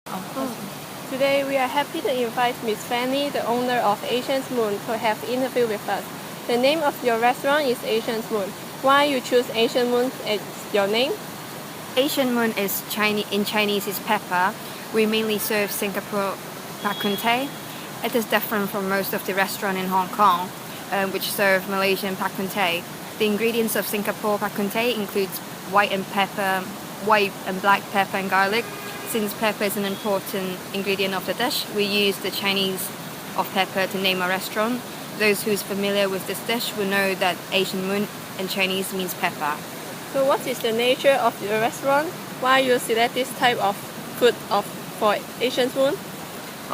Today we are happy to invite Miss Fanny, the owner of Asian's Moon, to have interview with us. The name of your restaurant is Asian's Moon. Why you choose Asian Moon as your name? Asian Moon is in Chinese is pepper. We mainly serve Singapore pak kun teh. It is different from most of the restaurants in Hong Kong, which serve Malaysian pak kun teh. The ingredients of Singapore pak kun teh includes white and black pepper and garlic. Since pepper is an important ingredient of the dish, we use the Chinese of pepper to name our restaurant. Those who's familiar with this dish will know that Asian Moon in Chinese means pepper. So what is the nature of your restaurant? Why you select this type of food for Asian's Moon?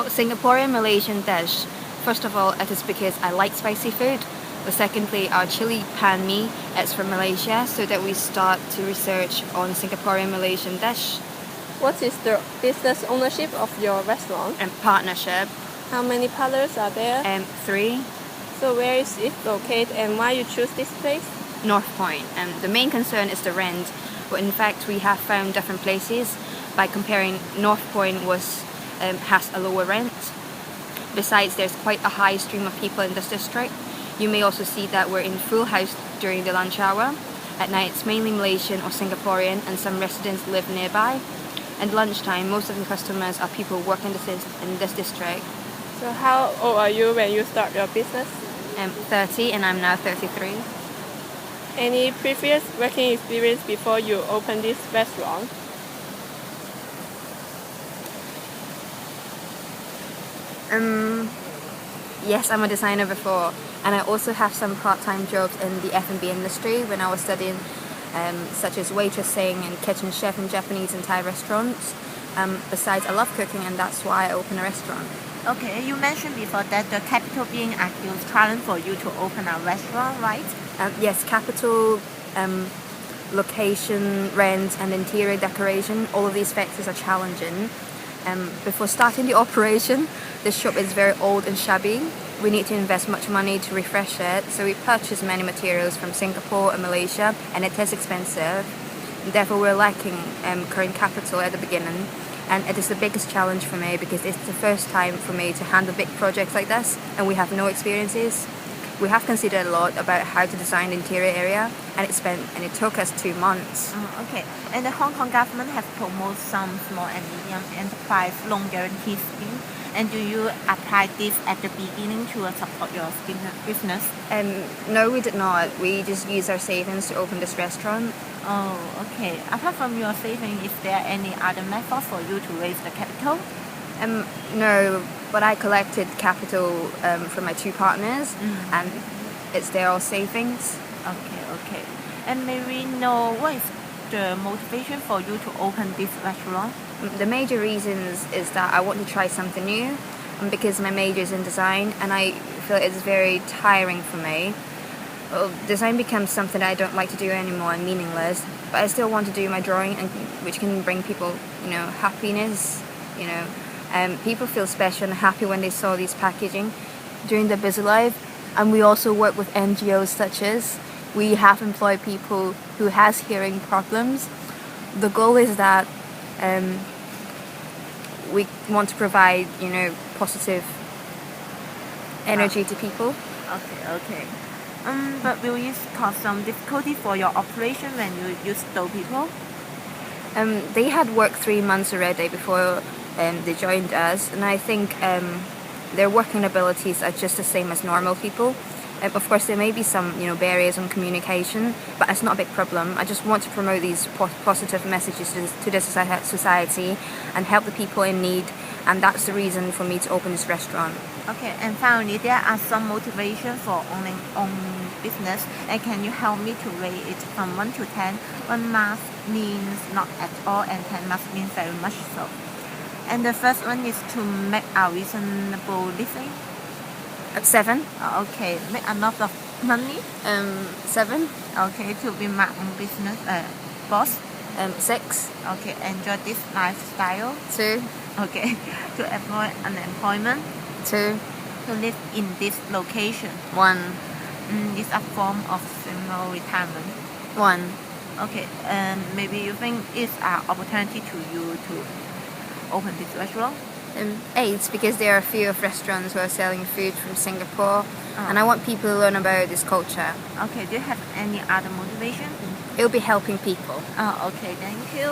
Singaporean Malaysian dish. First of all, it is because I like spicy food. But secondly, our chili pan mee is from Malaysia, so that we start to research on Singaporean Malaysian dish. What is the business ownership of your restaurant? And partnership. How many parlors are there? 3. So where is it located and why you choose this place? North Point. The main concern is the rent, but in fact we have found different places. By comparing, North Point has a lower rent. Besides, there's quite a high stream of people in this district. You may also see that we're in full house during the lunch hour. At night it's mainly Malaysian or Singaporean, and some residents live nearby. At lunchtime, most of the customers are people working in this district. So how old are you when you start your business? I'm 30 and I'm now 33. Any previous working experience before you open this restaurant? Yes, I'm a designer before, and I also have some part-time jobs in the F&B industry when I was studying, such as waitressing and kitchen chef in Japanese and Thai restaurants. Besides, I love cooking, and that's why I opened a restaurant. Okay, you mentioned before that the capital being a huge challenge for you to open a restaurant, right? Yes, capital, location, rent, and interior decoration, all of these factors are challenging. Before starting the operation, the shop is very old and shabby. We need to invest much money to refresh it, so we purchase many materials from Singapore and Malaysia, and it is expensive. Therefore, we're lacking current capital at the beginning, and it is the biggest challenge for me because it's the first time for me to handle big projects like this, and we have no experiences. We have considered a lot about how to design the interior area, and it took us 2 months. Okay, and the Hong Kong government has promoted some small and medium enterprise loan guarantee scheme. And do you apply this at the beginning to support your business? No, we did not. We just used our savings to open this restaurant. Oh, okay. Apart from your savings, is there any other method for you to raise the capital? No, but I collected capital from my 2 partners, and it's their all savings. Okay. And may we know what is the motivation for you to open this restaurant? The major reasons is that I want to try something new, and because my major is in design, and I feel it's very tiring for me. Well, design becomes something I don't like to do anymore and meaningless, but I still want to do my drawing, and which can bring people, happiness. People feel special and happy when they saw these packaging during their busy life. And we also work with NGOs such as we have employed people who has hearing problems. The goal is that we want to provide, positive energy to people. Okay. But will it cause some difficulty for your operation when you use those people? They had worked 3 months already before they joined us, and I think their working abilities are just the same as normal people. Of course, there may be some, barriers on communication, but it's not a big problem. I just want to promote these positive messages to the society and help the people in need, and that's the reason for me to open this restaurant. Okay, and finally, there are some motivation for owning business, and can you help me to rate it from 1 to 10? 1 must means not at all, and 10 must mean very much so. And the first one is to make a reasonable living. 7. Okay, make a lot of money. 7. Okay, to be my own business boss. 6. Okay, enjoy this lifestyle. 2. Okay, to avoid unemployment. 2. To live in this location. 1. Is a form of semi-retirement. 1. Okay, maybe you think it's an opportunity to you to open this restaurant? 8, because there are a few of restaurants who are selling food from Singapore, and I want people to learn about this culture. Okay, do you have any other motivation? It'll be helping people. Okay, thank you.